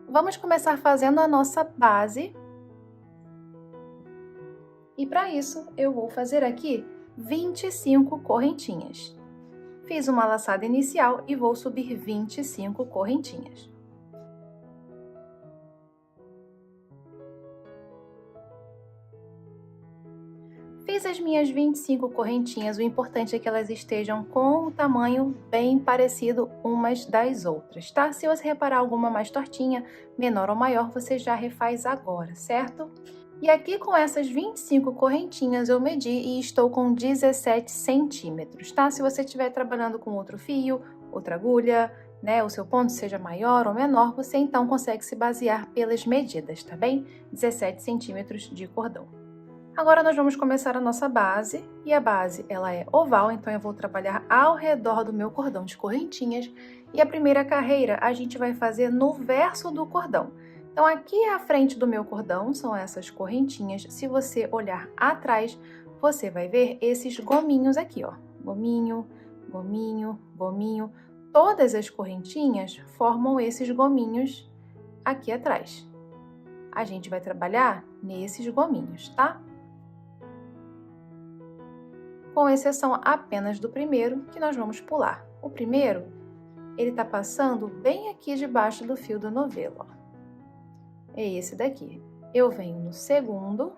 Vamos começar fazendo a nossa base. E para isso, eu vou fazer aqui 25 correntinhas. Fiz uma laçada inicial e vou subir 25 correntinhas. Fiz as minhas 25 correntinhas, o importante é que elas estejam com o tamanho bem parecido umas das outras, tá? Se você reparar alguma mais tortinha, menor ou maior, você já refaz agora, certo? E aqui com essas 25 correntinhas eu medi e estou com 17 centímetros, tá? Se você estiver trabalhando com outro fio, outra agulha, né, o seu ponto seja maior ou menor, você então consegue se basear pelas medidas, tá bem? 17 centímetros de cordão. Agora nós vamos começar a nossa base, e a base ela é oval, então eu vou trabalhar ao redor do meu cordão de correntinhas, e a primeira carreira a gente vai fazer no verso do cordão. Então aqui à frente do meu cordão são essas correntinhas, se você olhar atrás, você vai ver esses gominhos aqui, ó, gominho, gominho, gominho, todas as correntinhas formam esses gominhos aqui atrás. A gente vai trabalhar nesses gominhos, tá? Com exceção apenas do primeiro, que nós vamos pular. O primeiro, ele tá passando bem aqui debaixo do fio do novelo, ó. É esse daqui. Eu venho no segundo,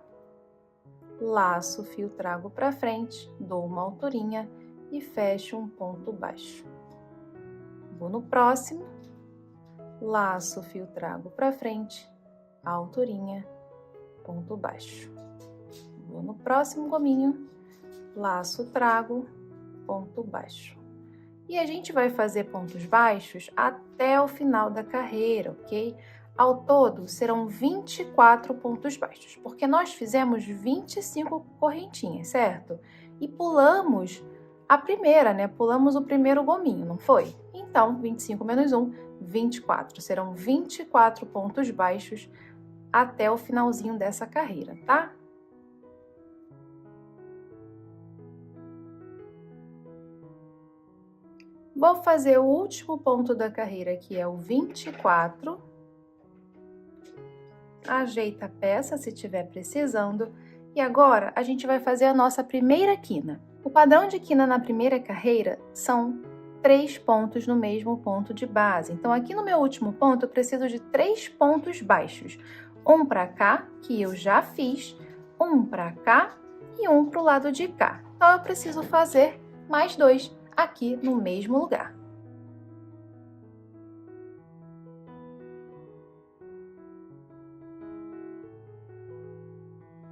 laço o fio, trago pra frente, dou uma alturinha e fecho um ponto baixo. Vou no próximo, laço o fio, trago pra frente, alturinha, ponto baixo. Vou no próximo gominho, laço, trago, ponto baixo. E a gente vai fazer pontos baixos até o final da carreira, ok? Ao todo, serão 24 pontos baixos, porque nós fizemos 25 correntinhas, certo? E pulamos a primeira, né? Pulamos o primeiro gominho, não foi? Então, 25 menos 1, 24. Serão 24 pontos baixos até o finalzinho dessa carreira, tá? Vou fazer o último ponto da carreira, que é o 24. Ajeita a peça se tiver precisando. E agora, a gente vai fazer a nossa primeira quina. O padrão de quina na primeira carreira são 3 pontos no mesmo ponto de base. Então, aqui no meu último ponto, eu preciso de 3 pontos baixos. Um para cá, que eu já fiz, um para cá e um para o lado de cá. Então, eu preciso fazer mais 2 aqui no mesmo lugar.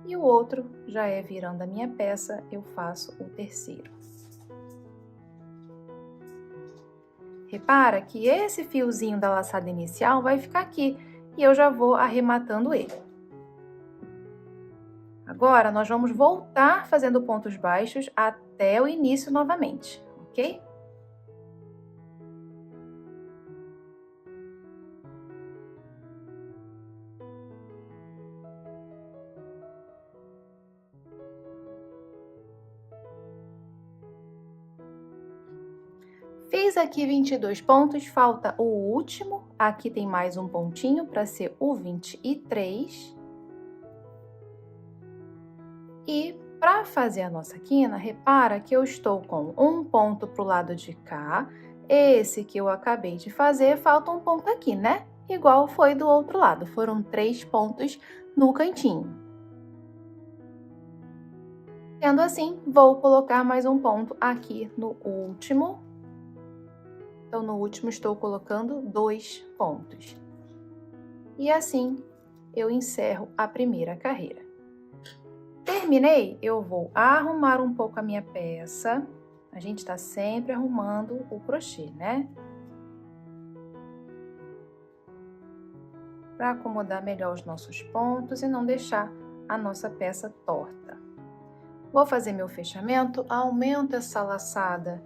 E o outro já é virando a minha peça, eu faço o terceiro. Repara que esse fiozinho da laçada inicial vai ficar aqui e eu já vou arrematando ele. Agora, nós vamos voltar fazendo pontos baixos até o início novamente, ok? Fiz aqui 22 pontos, falta o último. Aqui tem mais um pontinho para ser o 23. E para fazer a nossa quina, repara que eu estou com um ponto para o lado de cá. Esse que eu acabei de fazer, falta um ponto aqui, né? Igual foi do outro lado, foram 3 pontos no cantinho. Sendo assim, vou colocar mais um ponto aqui no último. Então, no último, estou colocando 2 pontos. E assim, eu encerro a primeira carreira. Terminei, eu vou arrumar um pouco a minha peça. A gente tá sempre arrumando o crochê, né? Para acomodar melhor os nossos pontos e não deixar a nossa peça torta. Vou fazer meu fechamento, aumento essa laçada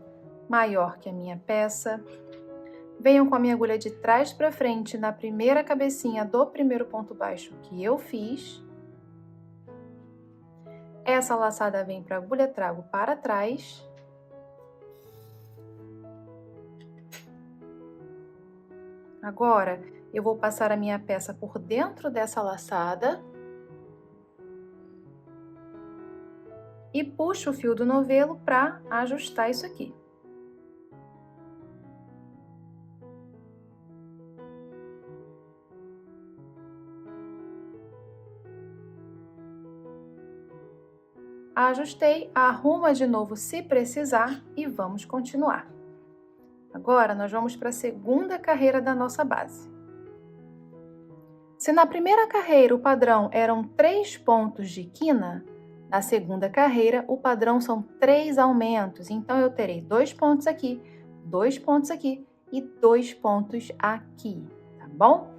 maior que a minha peça. Venho com a minha agulha de trás para frente na primeira cabecinha do primeiro ponto baixo que eu fiz. Essa laçada vem para a agulha, trago para trás. Agora, Eu vou passar a minha peça por dentro dessa laçada e puxo o fio do novelo para ajustar isso aqui. Ajustei, arruma de novo se precisar e vamos continuar. Agora, nós vamos para a segunda carreira da nossa base. Se na primeira carreira o padrão eram 3 pontos de quina, na segunda carreira o padrão são 3 aumentos. Então, eu terei 2 pontos aqui, 2 pontos aqui e 2 pontos aqui, tá bom?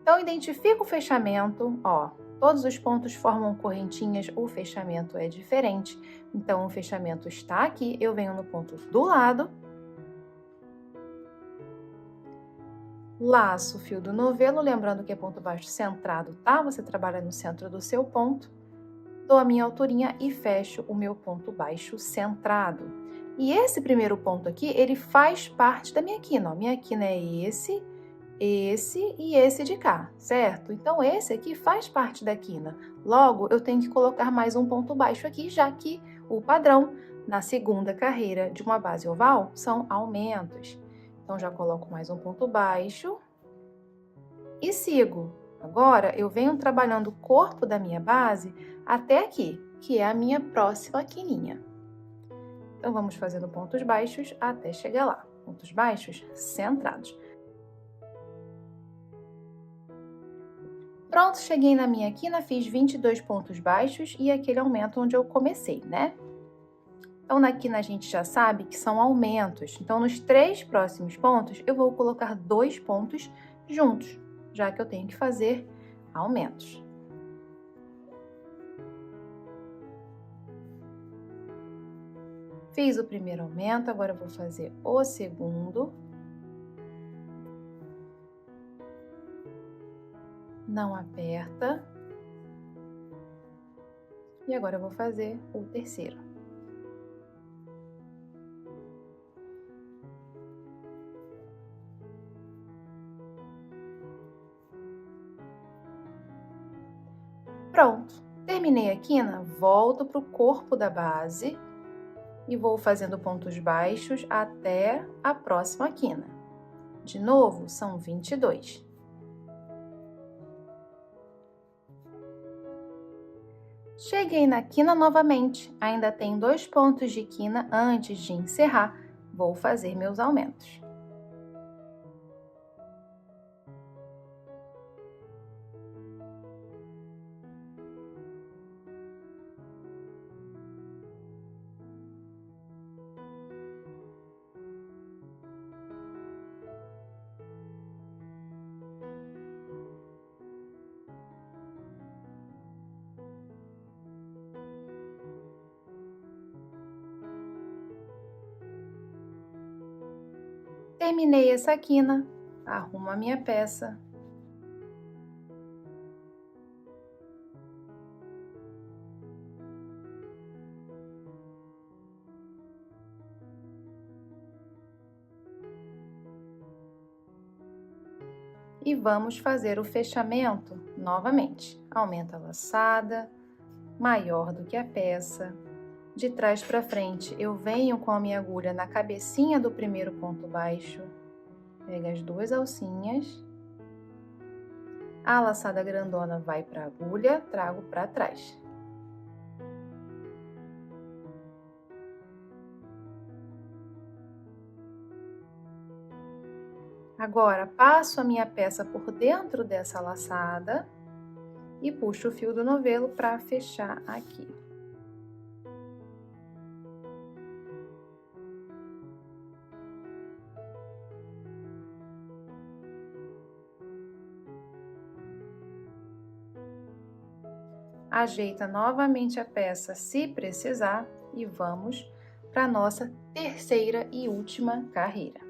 Então, identifica o fechamento, ó. Todos os pontos formam correntinhas, o fechamento é diferente. Então, o fechamento está aqui, eu venho no ponto do lado, laço o fio do novelo, lembrando que é ponto baixo centrado, tá? Você trabalha no centro do seu ponto, dou a minha alturinha e fecho o meu ponto baixo centrado. E esse primeiro ponto aqui, ele faz parte da minha quina, ó. Minha quina é esse e esse de cá, certo? Então, esse aqui faz parte da quina. Logo, eu tenho que colocar mais um ponto baixo aqui, já que o padrão na segunda carreira de uma base oval são aumentos. Então, já coloco mais um ponto baixo e sigo. Agora, eu venho trabalhando o corpo da minha base até aqui, que é a minha próxima quininha. Então, vamos fazendo pontos baixos até chegar lá. Pontos baixos centrados. Pronto, cheguei na minha quina, fiz 22 pontos baixos e aquele aumento onde eu comecei, né? Então, na quina a gente já sabe que são aumentos. Então, nos 3 próximos pontos, eu vou colocar 2 pontos juntos, já que eu tenho que fazer aumentos. Fiz o primeiro aumento, agora eu vou fazer o segundo. Não aperta. E agora eu vou fazer o terceiro. Pronto, terminei a quina, volto para o corpo da base e vou fazendo pontos baixos até a próxima quina. De novo, são 22. Cheguei na quina novamente, ainda tem 2 pontos de quina antes de encerrar, vou fazer meus aumentos. Terminei essa quina, arrumo a minha peça. E vamos fazer o fechamento novamente. Aumenta a laçada, maior do que a peça. De trás para frente, eu venho com a minha agulha na cabecinha do primeiro ponto baixo, pego as 2 alcinhas, a laçada grandona vai para a agulha, trago para trás. Agora, passo a minha peça por dentro dessa laçada e puxo o fio do novelo para fechar aqui. Ajeita novamente a peça se precisar e vamos para a nossa terceira e última carreira.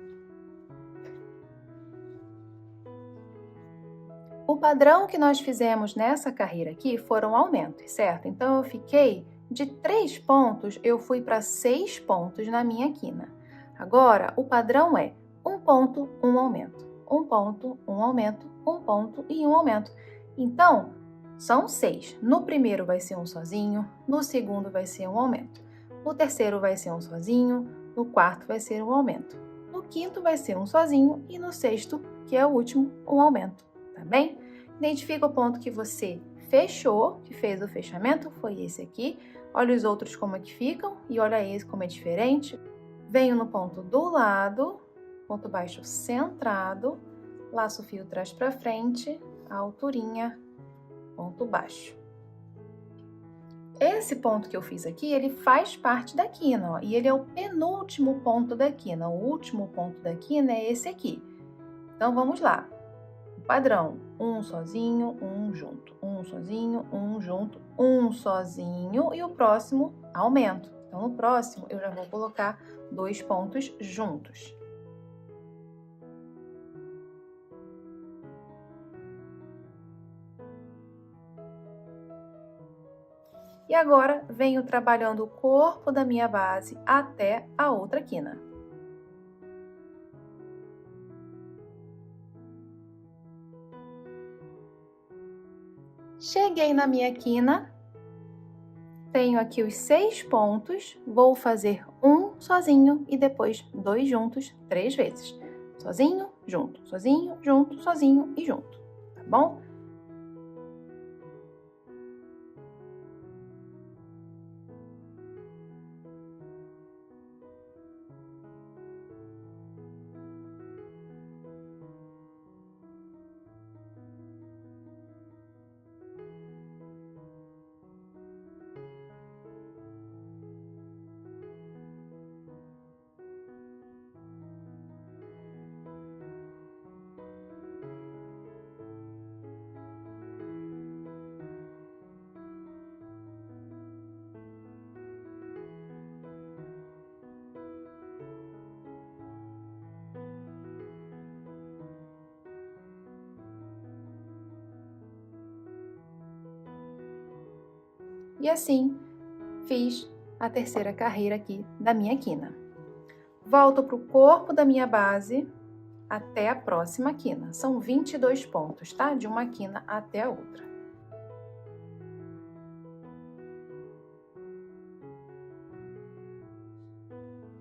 O padrão que nós fizemos nessa carreira aqui foram aumentos, certo? Então, eu fiquei de 3 pontos, eu fui para 6 pontos na minha quina. Agora, o padrão é 1 ponto, 1 aumento. um ponto, um aumento, um ponto e um aumento. Então, são 6. No primeiro vai ser um sozinho, no segundo vai ser um aumento, no terceiro vai ser um sozinho, no quarto vai ser um aumento, no quinto vai ser um sozinho e no sexto, que é o último, um aumento, tá bem? Identifica o ponto que você fechou, que fez o fechamento, foi esse aqui. Olha os outros como é que ficam e olha esse como é diferente. Venho no ponto do lado, ponto baixo centrado, laço o fio trás para frente, a alturinha, ponto baixo. Esse ponto que eu fiz aqui, ele faz parte da quina, ó, e ele é o penúltimo ponto da quina. O último ponto da quina é esse aqui. Então, vamos lá. O padrão, um sozinho, um junto, um sozinho, um junto, um sozinho e o próximo aumento. Então, no próximo, eu já vou colocar 2 pontos juntos. E agora, venho trabalhando o corpo da minha base até a outra quina. Cheguei na minha quina, tenho aqui os 6 pontos, vou fazer um sozinho e depois 2 juntos 3 vezes. Sozinho, junto, sozinho, junto, sozinho e junto, tá bom? E assim, fiz a terceira carreira aqui da minha quina. Volto para o corpo da minha base até a próxima quina. São 22 pontos, tá? De uma quina até a outra.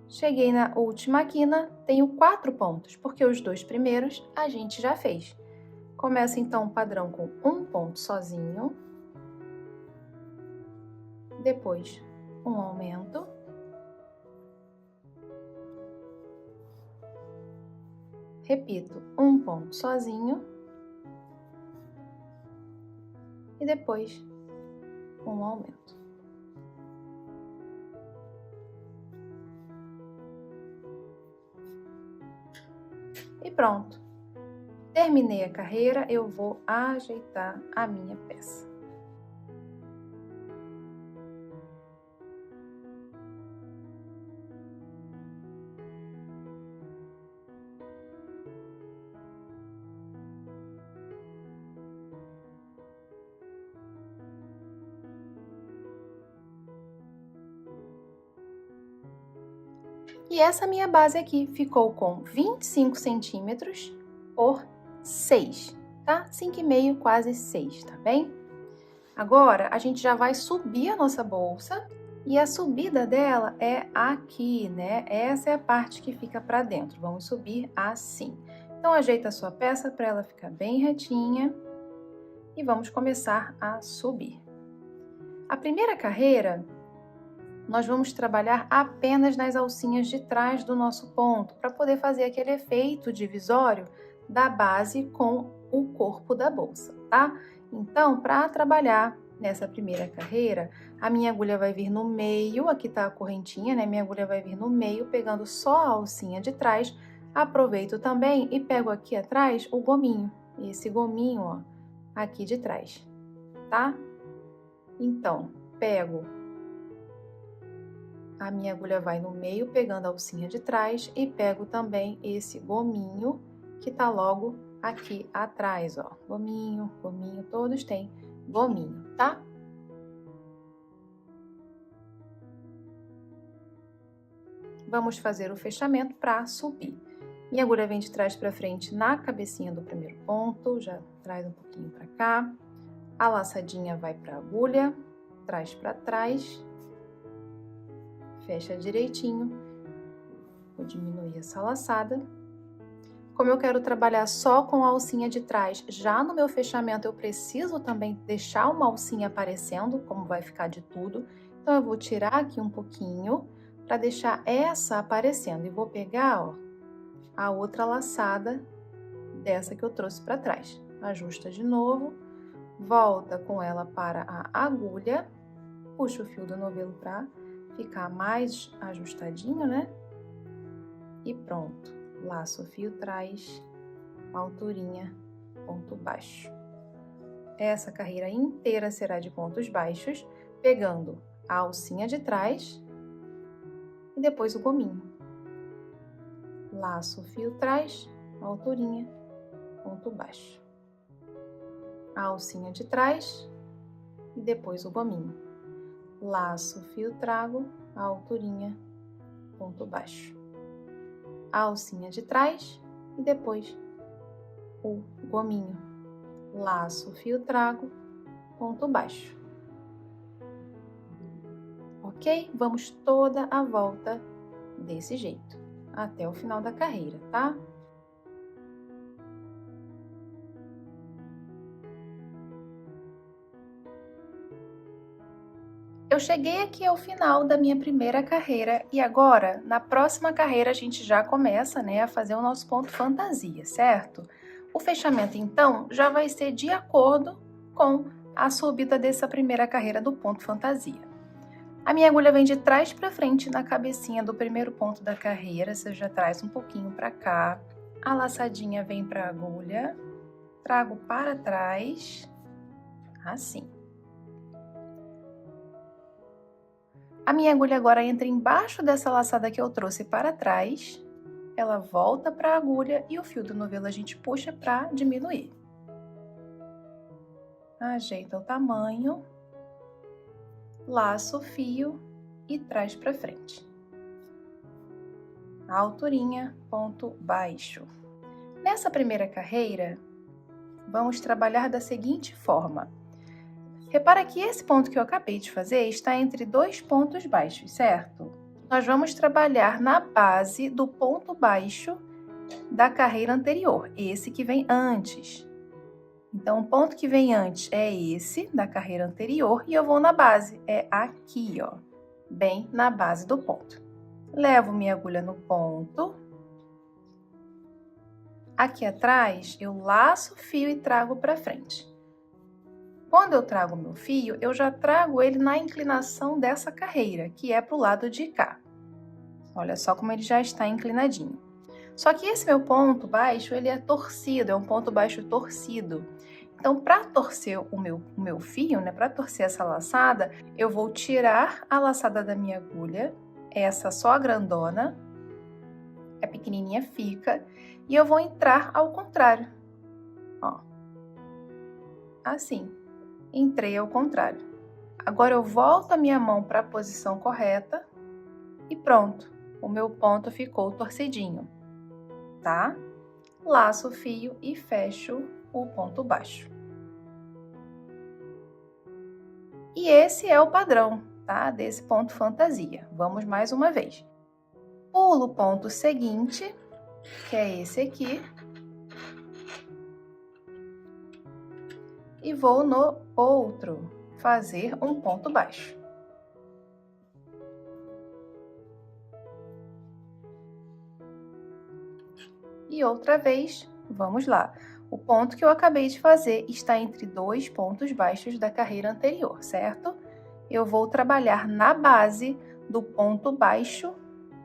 Cheguei na última quina, tenho 4 pontos, porque os 2 primeiros a gente já fez. Começo então o padrão com um ponto sozinho, depois um aumento, repito, um ponto sozinho e depois um aumento. E pronto. Terminei a carreira, eu vou ajeitar a minha peça. E essa minha base aqui ficou com 25 centímetros por 6, tá? 5,5, quase 6, tá bem? Agora, a gente já vai subir a nossa bolsa e a subida dela é aqui, né? Essa é a parte que fica pra dentro. Vamos subir assim. Então, ajeita a sua peça para ela ficar bem retinha e vamos começar a subir. A primeira carreira, nós vamos trabalhar apenas nas alcinhas de trás do nosso ponto, para poder fazer aquele efeito divisório da base com o corpo da bolsa, tá? Então, para trabalhar nessa primeira carreira, a minha agulha vai vir no meio, aqui tá a correntinha, né? Minha agulha vai vir no meio, pegando só a alcinha de trás. Aproveito também e pego aqui atrás o gominho, esse gominho, ó, aqui de trás, tá? Então, pego, a minha agulha vai no meio, pegando a alcinha de trás e pego também esse gominho que tá logo aqui atrás, ó. Gominho, gominho, todos têm gominho, tá? Vamos fazer o fechamento para subir. Minha agulha vem de trás para frente na cabecinha do primeiro ponto, já traz um pouquinho para cá. A laçadinha vai para a agulha, traz para trás, fecha direitinho. Vou diminuir essa laçada. Como eu quero trabalhar só com a alcinha de trás, já no meu fechamento eu preciso também deixar uma alcinha aparecendo, como vai ficar de tudo. Então, eu vou tirar aqui um pouquinho para deixar essa aparecendo. E vou pegar, ó, a outra laçada dessa que eu trouxe para trás. Ajusta de novo, volta com ela para a agulha, puxa o fio do novelo para ficar mais ajustadinho, né? E pronto. Laço o fio, traz, alturinha, ponto baixo. Essa carreira inteira será de pontos baixos, pegando a alcinha de trás e depois o gominho. Laço o fio, traz, alturinha, ponto baixo. A alcinha de trás e depois o gominho. Laço o fio, trago, a alturinha, ponto baixo. A alcinha de trás e depois o gominho. Laço o fio, trago, ponto baixo. Ok? Vamos toda a volta desse jeito, até o final da carreira, tá? Eu cheguei aqui ao final da minha primeira carreira e agora, na próxima carreira, a gente já começa, né, a fazer o nosso ponto fantasia, certo? O fechamento, então, já vai ser de acordo com a subida dessa primeira carreira do ponto fantasia. A minha agulha vem de trás para frente na cabecinha do primeiro ponto da carreira, você já traz um pouquinho para cá. A laçadinha vem para a agulha, trago para trás, assim. A minha agulha agora entra embaixo dessa laçada que eu trouxe para trás, ela volta para a agulha e o fio do novelo a gente puxa para diminuir. Ajeita o tamanho, laça o fio e traz para frente. A alturinha, ponto baixo. Nessa primeira carreira, vamos trabalhar da seguinte forma. Repara que esse ponto que eu acabei de fazer está entre dois pontos baixos, certo? Nós vamos trabalhar na base do ponto baixo da carreira anterior, esse que vem antes. Então, o ponto que vem antes é esse, da carreira anterior, e eu vou na base, é aqui, ó, bem na base do ponto. Levo minha agulha no ponto. Aqui atrás, eu laço o fio e trago para frente. Quando eu trago o meu fio, eu já trago ele na inclinação dessa carreira, que é para o lado de cá. Olha só como ele já está inclinadinho. Só que esse meu ponto baixo, ele é torcido, é um ponto baixo torcido. Então, para torcer o meu fio, né, para torcer essa laçada, eu vou tirar a laçada da minha agulha, essa só a grandona, a pequenininha fica, e eu vou entrar ao contrário, ó, assim. Entrei ao contrário. Agora eu volto a minha mão para a posição correta e pronto, o meu ponto ficou torcidinho, tá? Laço o fio e fecho o ponto baixo. E esse é o padrão, tá? Desse ponto fantasia. Vamos mais uma vez. Pulo o ponto seguinte, que é esse aqui. E vou no outro fazer um ponto baixo. E outra vez, vamos lá. O ponto que eu acabei de fazer está entre dois pontos baixos da carreira anterior, certo? Eu vou trabalhar na base do ponto baixo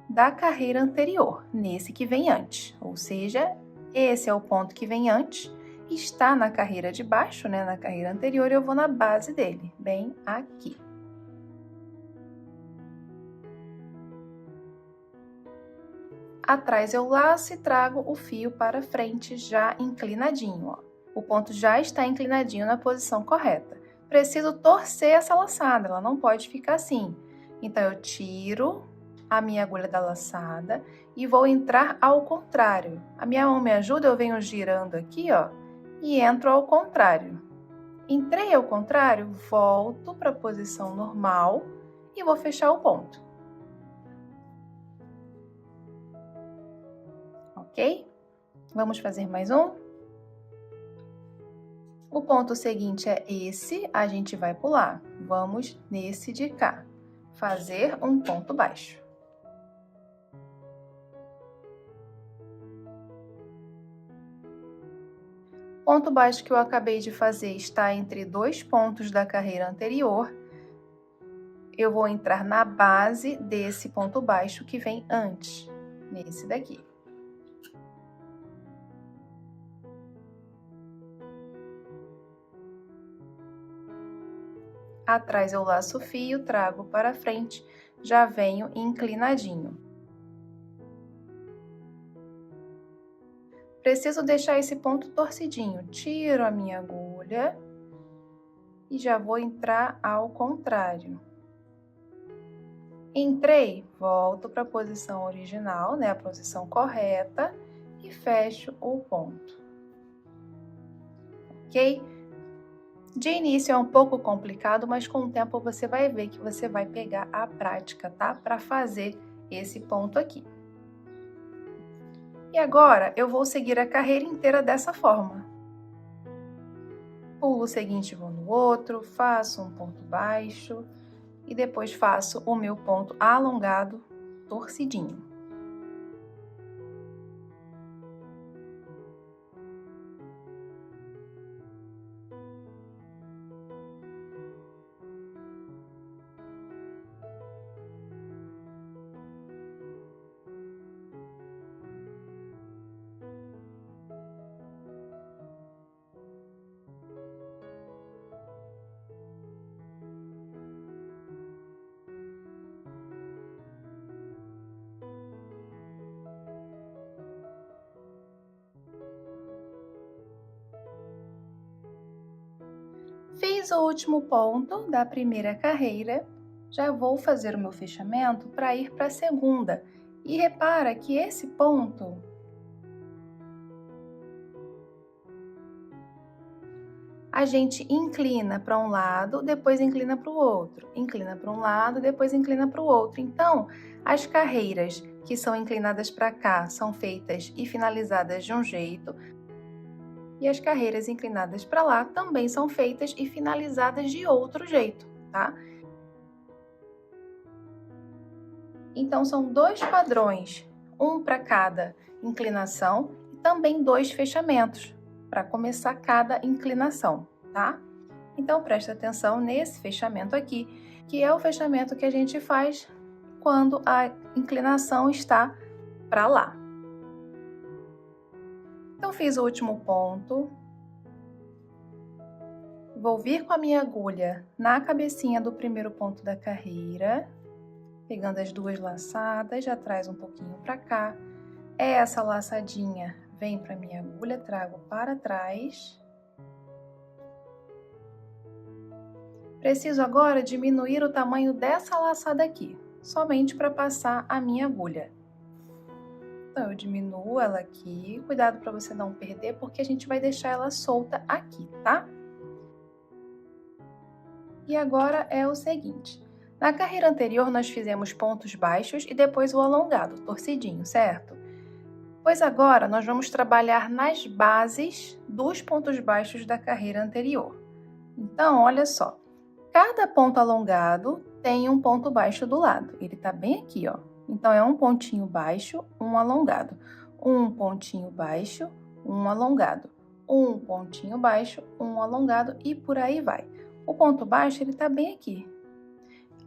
da carreira anterior, nesse que vem antes. Ou seja, esse é o ponto que vem antes. Está na carreira de baixo, né, na carreira anterior, eu vou na base dele, bem aqui. Atrás eu laço e trago o fio para frente já inclinadinho, ó. O ponto já está inclinadinho na posição correta. Preciso torcer essa laçada, ela não pode ficar assim. Então, eu tiro a minha agulha da laçada e vou entrar ao contrário. A minha mão me ajuda, eu venho girando aqui, ó, e entro ao contrário. Entrei ao contrário, volto para a posição normal e vou fechar o ponto. Ok? Vamos fazer mais um? O ponto seguinte é esse, a gente vai pular. Vamos nesse de cá. Fazer um ponto baixo. O ponto baixo que eu acabei de fazer está entre dois pontos da carreira anterior. Eu vou entrar na base desse ponto baixo que vem antes, nesse daqui. Atrás eu laço o fio, trago para frente, já venho inclinadinho. Preciso deixar esse ponto torcidinho. Tiro a minha agulha e já vou entrar ao contrário. Entrei, volto para a posição original, né, a posição correta, e fecho o ponto. Ok? De início é um pouco complicado, mas com o tempo você vai ver que você vai pegar a prática, tá? Para fazer esse ponto aqui. E agora eu vou seguir a carreira inteira dessa forma. Pulo o seguinte, vou no outro, faço um ponto baixo e depois faço o meu ponto alongado, torcidinho. Fiz o último ponto da primeira carreira, já vou fazer o meu fechamento para ir para a segunda. E repara que esse ponto a gente inclina para um lado, depois inclina para o outro, inclina para um lado, depois inclina para o outro. Então, as carreiras que são inclinadas para cá são feitas e finalizadas de um jeito, e as carreiras inclinadas para lá também são feitas e finalizadas de outro jeito, tá? Então, são dois padrões, um para cada inclinação e também dois fechamentos para começar cada inclinação, tá? Então, presta atenção nesse fechamento aqui, que é o fechamento que a gente faz quando a inclinação está para lá. Então, fiz o último ponto. Vou vir com a minha agulha na cabecinha do primeiro ponto da carreira, pegando as duas laçadas, já traz um pouquinho para cá. Essa laçadinha vem para minha agulha, trago para trás. Preciso agora diminuir o tamanho dessa laçada aqui, somente para passar a minha agulha. Então, eu diminuo ela aqui, cuidado para você não perder, porque a gente vai deixar ela solta aqui, tá? E agora é o seguinte, na carreira anterior nós fizemos pontos baixos e depois o alongado, torcidinho, certo? Pois agora nós vamos trabalhar nas bases dos pontos baixos da carreira anterior. Então, olha só, cada ponto alongado tem um ponto baixo do lado, ele tá bem aqui, ó. Então, é um pontinho baixo, um alongado, um pontinho baixo, um alongado, um pontinho baixo, um alongado e por aí vai. O ponto baixo, ele tá bem aqui.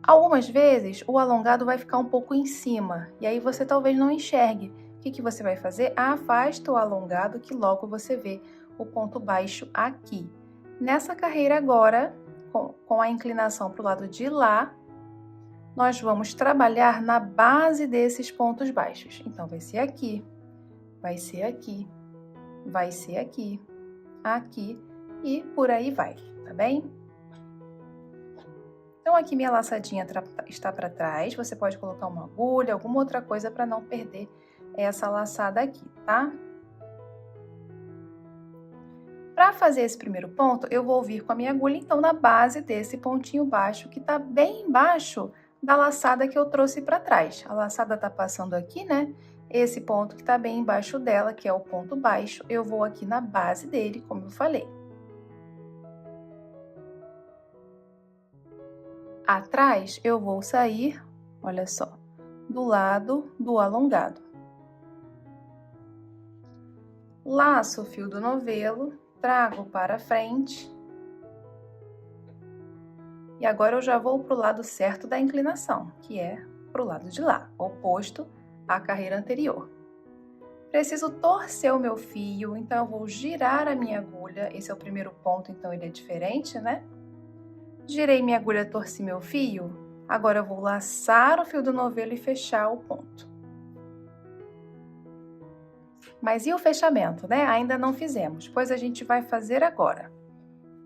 Algumas vezes, o alongado vai ficar um pouco em cima, e aí você talvez não enxergue. O que você vai fazer? Afasta o alongado que logo você vê o ponto baixo aqui. Nessa carreira agora, com a inclinação para o lado de lá, nós vamos trabalhar na base desses pontos baixos. Então, vai ser aqui, vai ser aqui, vai ser aqui, aqui e por aí vai, tá bem? Então, Então, aqui minha laçadinha está para trás, você pode colocar uma agulha, alguma outra coisa para não perder essa laçada aqui, tá? Para fazer esse primeiro ponto, eu vou vir com a minha agulha, então, na base desse pontinho baixo, que tá bem embaixo da laçada que eu trouxe para trás. A laçada tá passando aqui, né? Esse ponto que tá bem embaixo dela, que é o ponto baixo, eu vou aqui na base dele, como eu falei. Atrás, eu vou sair, olha só, do lado do alongado. Laço o fio do novelo, trago para frente. E agora eu já vou para o lado certo da inclinação, que é para o lado de lá, oposto à carreira anterior. Preciso torcer o meu fio, então eu vou girar a minha agulha. Esse é o primeiro ponto, então ele é diferente, né? Girei minha agulha, torci meu fio. Agora eu vou laçar o fio do novelo e fechar o ponto. Mas e o fechamento, né? Ainda não fizemos, pois a gente vai fazer agora.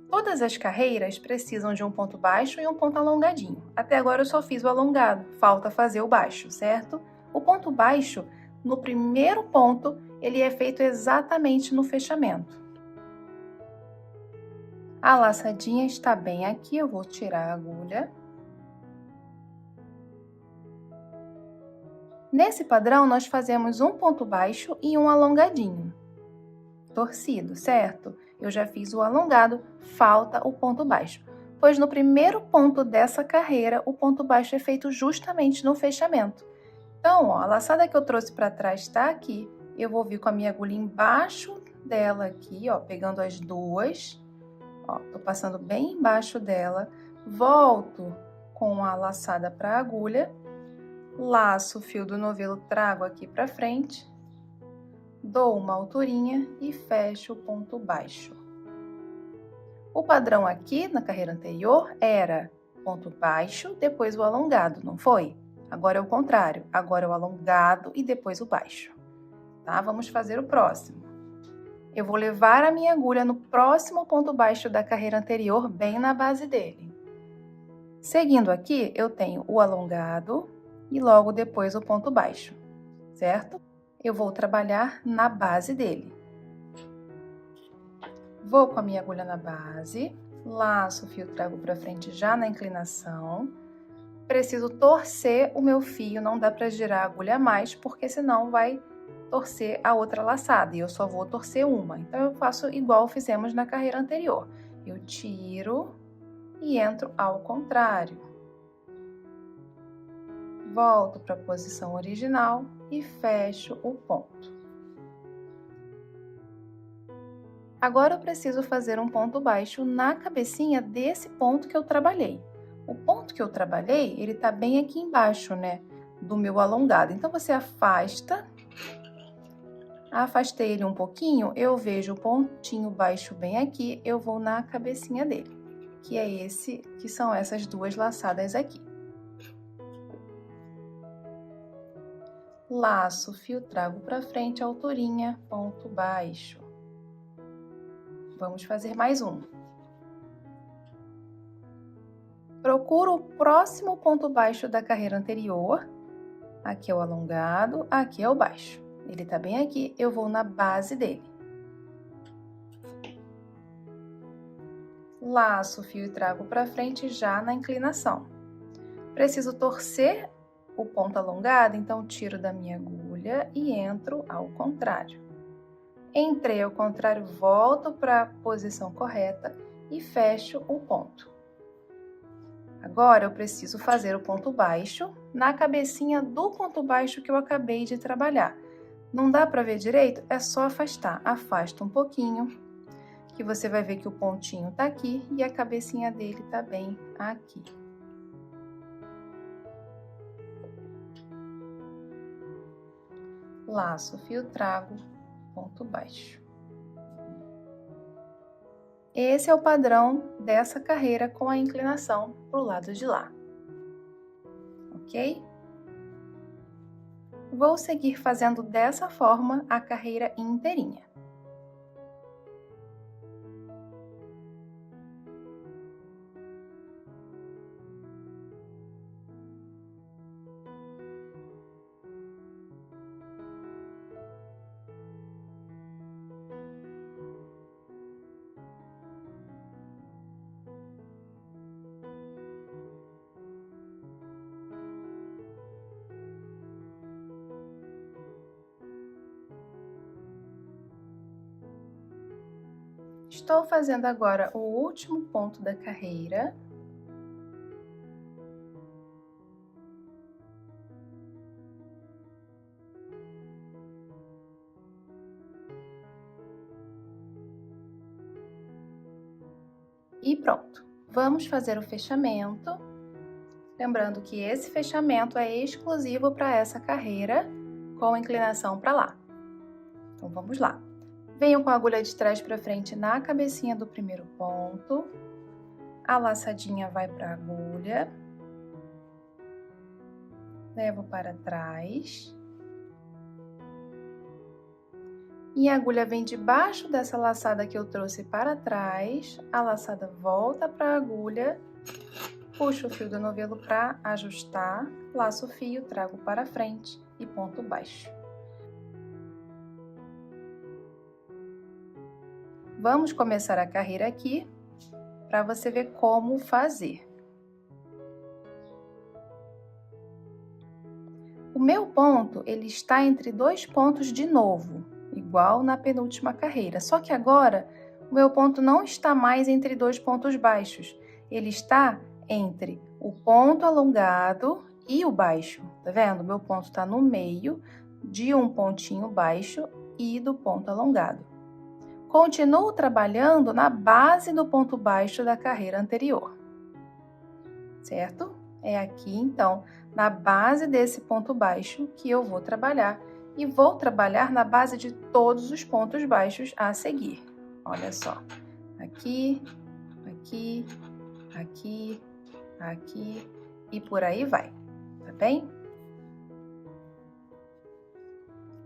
Todas as carreiras precisam de um ponto baixo e um ponto alongadinho. Até agora eu só fiz o alongado, falta fazer o baixo, certo? O ponto baixo, no primeiro ponto, ele é feito exatamente no fechamento. A laçadinha está bem aqui, eu vou tirar a agulha. Nesse padrão, nós fazemos um ponto baixo e um alongadinho, torcido, certo? Eu já fiz o alongado, falta o ponto baixo, pois no primeiro ponto dessa carreira, o ponto baixo é feito justamente no fechamento. Então, ó, a laçada que eu trouxe para trás está aqui, eu vou vir com a minha agulha embaixo dela aqui, ó, pegando as duas, ó, tô passando bem embaixo dela, volto com a laçada para a agulha, laço o fio do novelo, trago aqui para frente, dou uma alturinha e fecho o ponto baixo. O padrão aqui na carreira anterior era ponto baixo, depois o alongado, não foi? Agora é o contrário, agora é o alongado e depois o baixo. Tá? Vamos fazer o próximo. Eu vou levar a minha agulha no próximo ponto baixo da carreira anterior, bem na base dele. Seguindo aqui, eu tenho o alongado e logo depois o ponto baixo, certo? Eu vou trabalhar na base dele. Vou com a minha agulha na base, laço o fio, trago para frente já na inclinação. Preciso torcer o meu fio, não dá para girar a agulha mais, porque senão vai torcer a outra laçada, e eu só vou torcer uma. Então, eu faço igual fizemos na carreira anterior. Eu tiro e entro ao contrário. Volto para a posição original e fecho o ponto. Agora eu preciso fazer um ponto baixo na cabecinha desse ponto que eu trabalhei. O ponto que eu trabalhei, ele tá bem aqui embaixo, né, do meu alongado. Então, você afastei ele um pouquinho, eu vejo o pontinho baixo bem aqui, eu vou na cabecinha dele, que são essas duas laçadas aqui. Laço o fio, trago para frente, alturinha, ponto baixo. Vamos fazer mais um. Procuro o próximo ponto baixo da carreira anterior. Aqui é o alongado, aqui é o baixo. Ele tá bem aqui, eu vou na base dele. Laço o fio e trago para frente já na inclinação. Preciso torcer o ponto alongado, então tiro da minha agulha e entro ao contrário. Entrei ao contrário, volto para a posição correta e fecho o ponto. Agora, eu preciso fazer o ponto baixo na cabecinha do ponto baixo que eu acabei de trabalhar. Não dá para ver direito? É só afastar. Afasta um pouquinho, que você vai ver que o pontinho tá aqui e a cabecinha dele tá bem aqui. Laço o fio, trago, ponto baixo. Esse é o padrão dessa carreira com a inclinação para o lado de lá, ok? Vou seguir fazendo dessa forma a carreira inteirinha. Estou fazendo agora o último ponto da carreira. E pronto. Vamos fazer o fechamento. Lembrando que esse fechamento é exclusivo para essa carreira, com inclinação para lá. Então, vamos lá. Venho com a agulha de trás para frente na cabecinha do primeiro ponto. A laçadinha vai para a agulha. Levo para trás. E a agulha vem debaixo dessa laçada que eu trouxe para trás. A laçada volta para a agulha. Puxo o fio do novelo para ajustar. Laço o fio, trago para frente e ponto baixo. Vamos começar a carreira aqui, para você ver como fazer. O meu ponto, ele está entre dois pontos de novo, igual na penúltima carreira. Só que agora, o meu ponto não está mais entre dois pontos baixos. Ele está entre o ponto alongado e o baixo. Tá vendo? Meu ponto está no meio de um pontinho baixo e do ponto alongado. Continuo trabalhando na base do ponto baixo da carreira anterior, certo? É aqui, então, na base desse ponto baixo que eu vou trabalhar e vou trabalhar na base de todos os pontos baixos a seguir. Olha só, aqui, aqui, aqui, aqui e por aí vai, tá bem?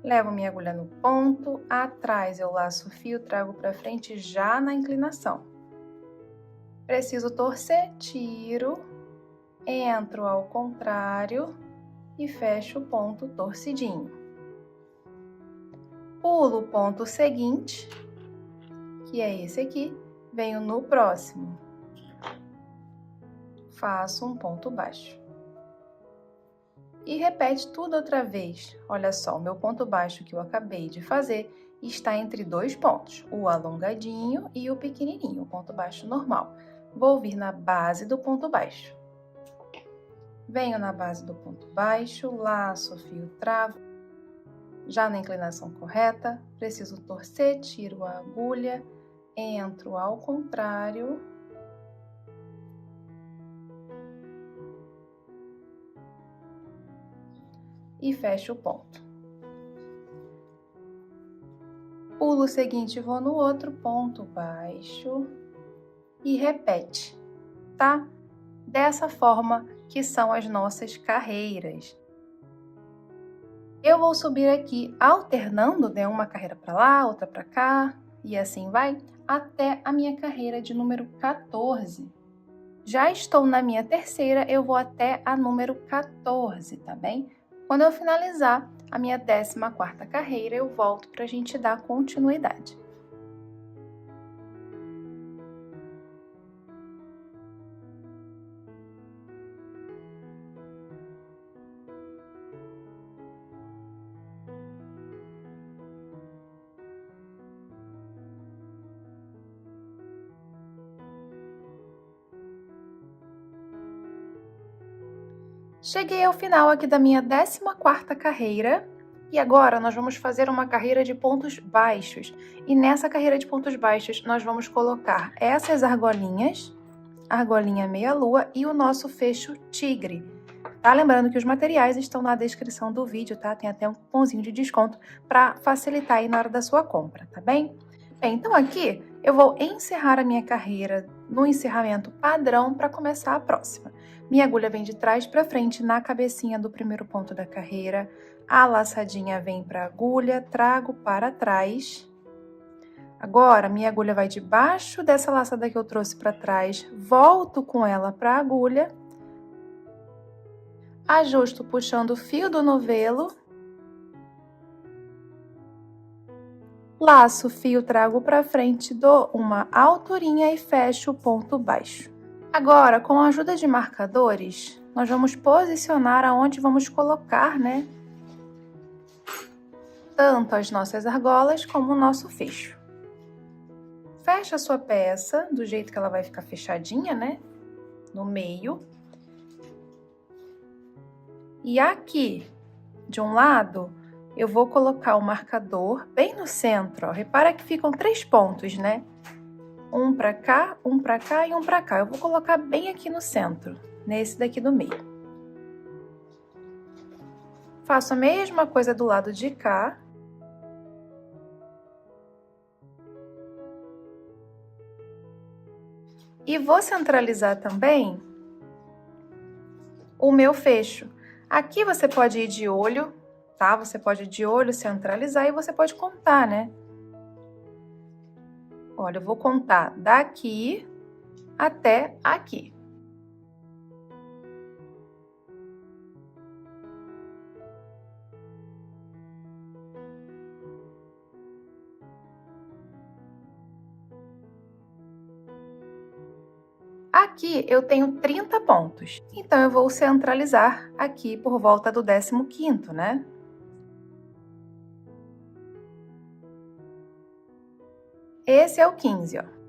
Levo minha agulha no ponto, atrás eu laço o fio, trago para frente já na inclinação. Preciso torcer, tiro, entro ao contrário e fecho o ponto torcidinho. Pulo o ponto seguinte, que é esse aqui, venho no próximo. Faço um ponto baixo. E repete tudo outra vez. Olha só, o meu ponto baixo que eu acabei de fazer está entre dois pontos, o alongadinho e o pequenininho, o ponto baixo normal. Vou vir na base do ponto baixo. Venho na base do ponto baixo, laço o fio, travo. Já na inclinação correta, preciso torcer, tiro a agulha, entro ao contrário. E fecho o ponto. Pulo o seguinte, vou no outro ponto baixo e repete, tá? Dessa forma que são as nossas carreiras. Eu vou subir aqui alternando, né, uma carreira para lá, outra para cá, e assim vai, até a minha carreira de número 14. Já estou na minha terceira, eu vou até a número 14, tá bem? Quando eu finalizar a minha 14ª carreira, eu volto para a gente dar continuidade. Cheguei ao final aqui da minha 14ª carreira e agora nós vamos fazer uma carreira de pontos baixos. E nessa carreira de pontos baixos nós vamos colocar essas argolinhas, argolinha meia-lua e o nosso fecho tigre. Tá? Lembrando que os materiais estão na descrição do vídeo, tá? Tem até um cupomzinho de desconto para facilitar aí na hora da sua compra, tá bem? Bem, então aqui eu vou encerrar a minha carreira no encerramento padrão para começar a próxima. Minha agulha vem de trás para frente na cabecinha do primeiro ponto da carreira, a laçadinha vem para a agulha, trago para trás. Agora, minha agulha vai debaixo dessa laçada que eu trouxe para trás, volto com ela para a agulha, ajusto puxando o fio do novelo, laço o fio, trago para frente, dou uma alturinha e fecho o ponto baixo. Agora, com a ajuda de marcadores, nós vamos posicionar aonde vamos colocar, né, tanto as nossas argolas como o nosso fecho. Fecha a sua peça do jeito que ela vai ficar fechadinha, né? No meio. E aqui, de um lado, eu vou colocar o marcador bem no centro, ó. Repara que ficam 3 pontos, né? Um pra cá e um pra cá. Eu vou colocar bem aqui no centro, nesse daqui do meio. Faço a mesma coisa do lado de cá. E vou centralizar também o meu fecho. Aqui você pode ir de olho, tá? Você pode ir de olho, centralizar e você pode contar, né? Olha, eu vou contar daqui até aqui. Aqui eu tenho 30 pontos, então eu vou centralizar aqui por volta do 15º, né? Esse é o 15, ó.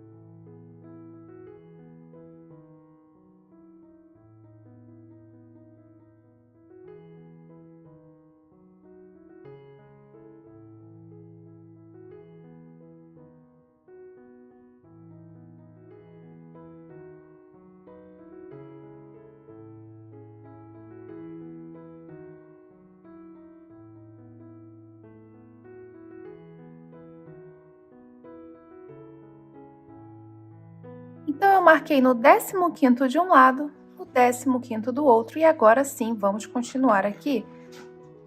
Então, eu marquei no 15º de um lado, no 15º do outro, e agora sim, vamos continuar aqui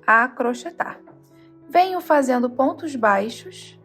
a crochetar. Venho fazendo pontos baixos.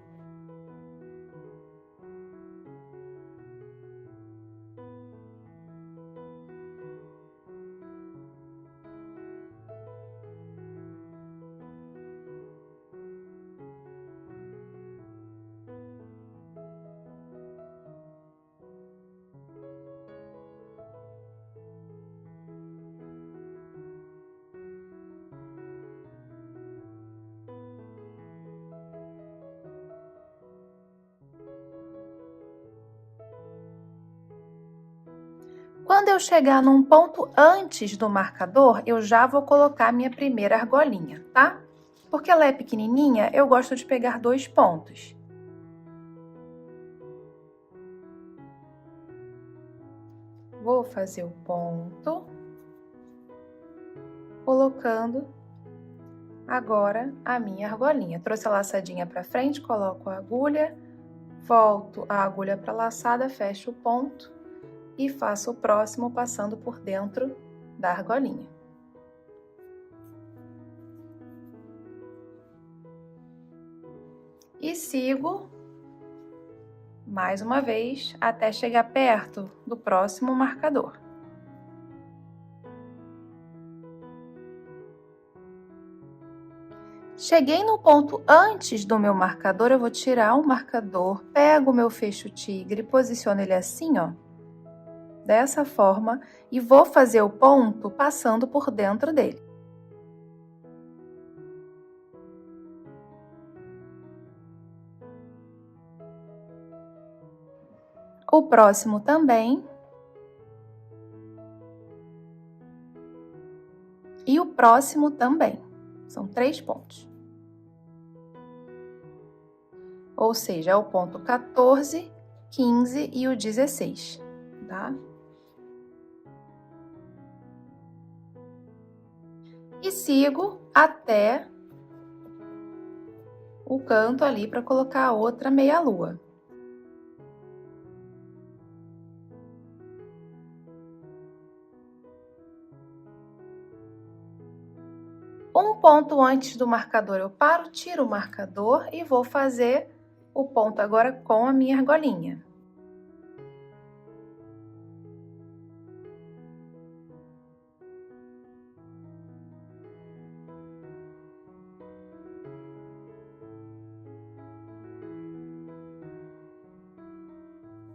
Quando eu chegar num ponto antes do marcador, eu já vou colocar minha primeira argolinha, tá? Porque ela é pequenininha, eu gosto de pegar 2 pontos. Vou fazer o ponto, colocando agora a minha argolinha. Trouxe a laçadinha para frente, coloco a agulha, volto a agulha para a laçada, fecho o ponto e faço o próximo passando por dentro da argolinha. E sigo mais uma vez até chegar perto do próximo marcador. Cheguei no ponto antes do meu marcador, eu vou tirar o marcador, pego o meu fecho tigre, posiciono ele assim, ó, dessa forma, e vou fazer o ponto passando por dentro dele. O próximo também. E o próximo também. São 3 pontos. Ou seja, é o ponto 14, 15 e o 16, tá? E sigo até o canto ali para colocar a outra meia-lua. Um ponto antes do marcador eu paro, tiro o marcador e vou fazer o ponto agora com a minha argolinha.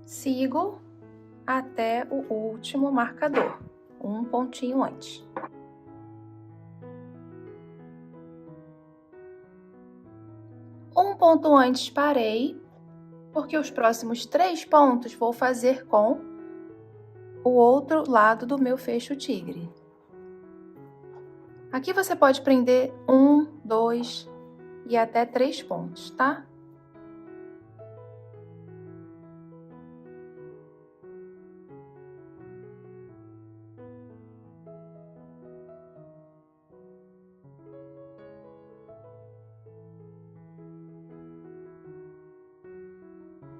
Sigo até o último marcador, um pontinho antes. Um ponto antes parei, porque os próximos 3 pontos vou fazer com o outro lado do meu fecho tigre. Aqui você pode prender 1, 2 e até 3 pontos, tá?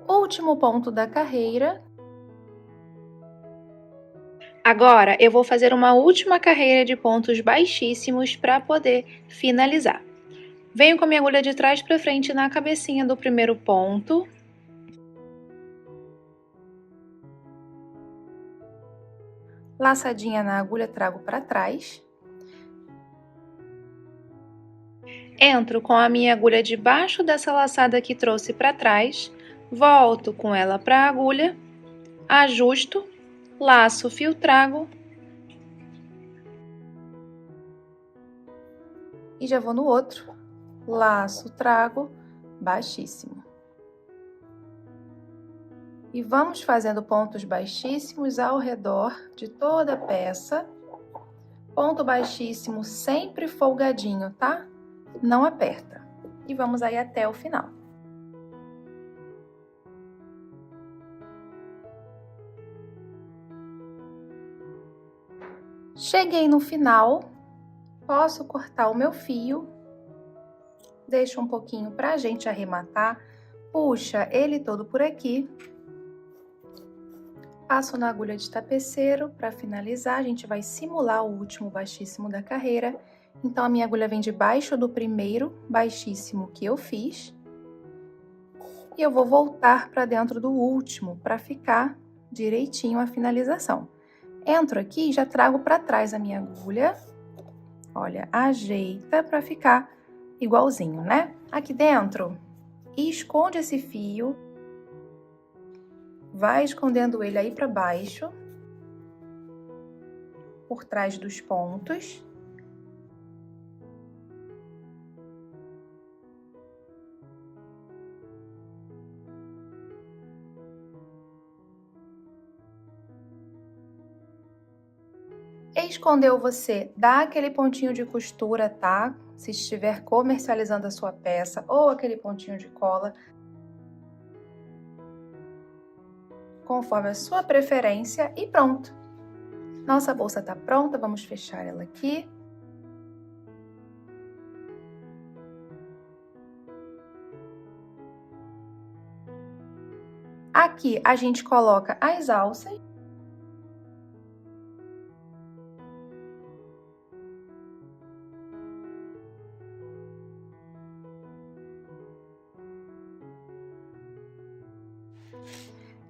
Último ponto da carreira. Agora, eu vou fazer uma última carreira de pontos baixíssimos para poder finalizar. Venho com a minha agulha de trás para frente na cabecinha do primeiro ponto. Laçadinha na agulha, trago para trás. Entro com a minha agulha debaixo dessa laçada que trouxe para trás, volto com ela para a agulha, ajusto, laço o fio, trago e já vou no outro, laço, trago, baixíssimo. E vamos fazendo pontos baixíssimos ao redor de toda a peça. Ponto baixíssimo sempre folgadinho, tá? Não aperta. E vamos aí até o final. Cheguei no final, posso cortar o meu fio, deixo um pouquinho pra gente arrematar, puxa ele todo por aqui. Passo na agulha de tapeceiro para finalizar, a gente vai simular o último baixíssimo da carreira. Então, a minha agulha vem debaixo do primeiro baixíssimo que eu fiz. E eu vou voltar para dentro do último, para ficar direitinho a finalização. Entro aqui e já trago para trás a minha agulha. Olha, ajeita para ficar igualzinho, né? Aqui dentro, esconde esse fio. Vai escondendo ele aí para baixo, por trás dos pontos. Escondeu, você dá aquele pontinho de costura, tá? Se estiver comercializando a sua peça, ou aquele pontinho de cola, conforme a sua preferência, e pronto. Nossa bolsa tá pronta, vamos fechar ela aqui. Aqui a gente coloca as alças.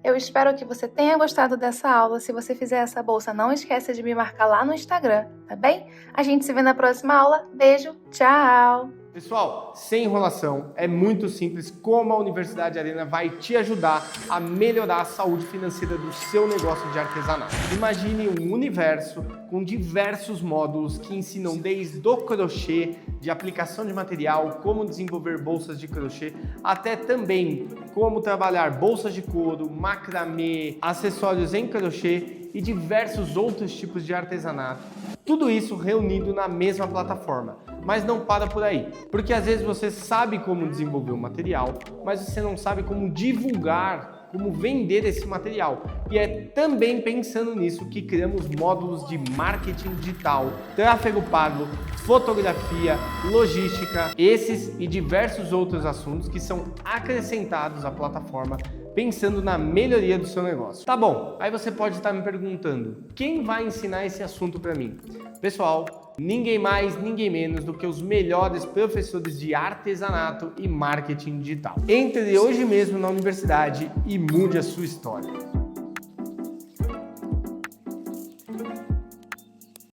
Eu espero que você tenha gostado dessa aula. Se você fizer essa bolsa, não esqueça de me marcar lá no Instagram, tá bem? A gente se vê na próxima aula. Beijo, tchau! Pessoal, sem enrolação, é muito simples como a Universidade Arena vai te ajudar a melhorar a saúde financeira do seu negócio de artesanato. Imagine um universo com diversos módulos que ensinam desde o crochê, de aplicação de material, como desenvolver bolsas de crochê, até também como trabalhar bolsas de couro, macramê, acessórios em crochê e diversos outros tipos de artesanato. Tudo isso reunido na mesma plataforma. Mas não para por aí, porque às vezes você sabe como desenvolver o material, mas você não sabe como divulgar, como vender esse material. E é também pensando nisso que criamos módulos de marketing digital, tráfego pago, fotografia, logística, esses e diversos outros assuntos que são acrescentados à plataforma pensando na melhoria do seu negócio. Tá bom, aí você pode estar me perguntando, quem vai ensinar esse assunto para mim? Pessoal, ninguém mais, ninguém menos do que os melhores professores de artesanato e marketing digital. Entre hoje mesmo na universidade e mude a sua história.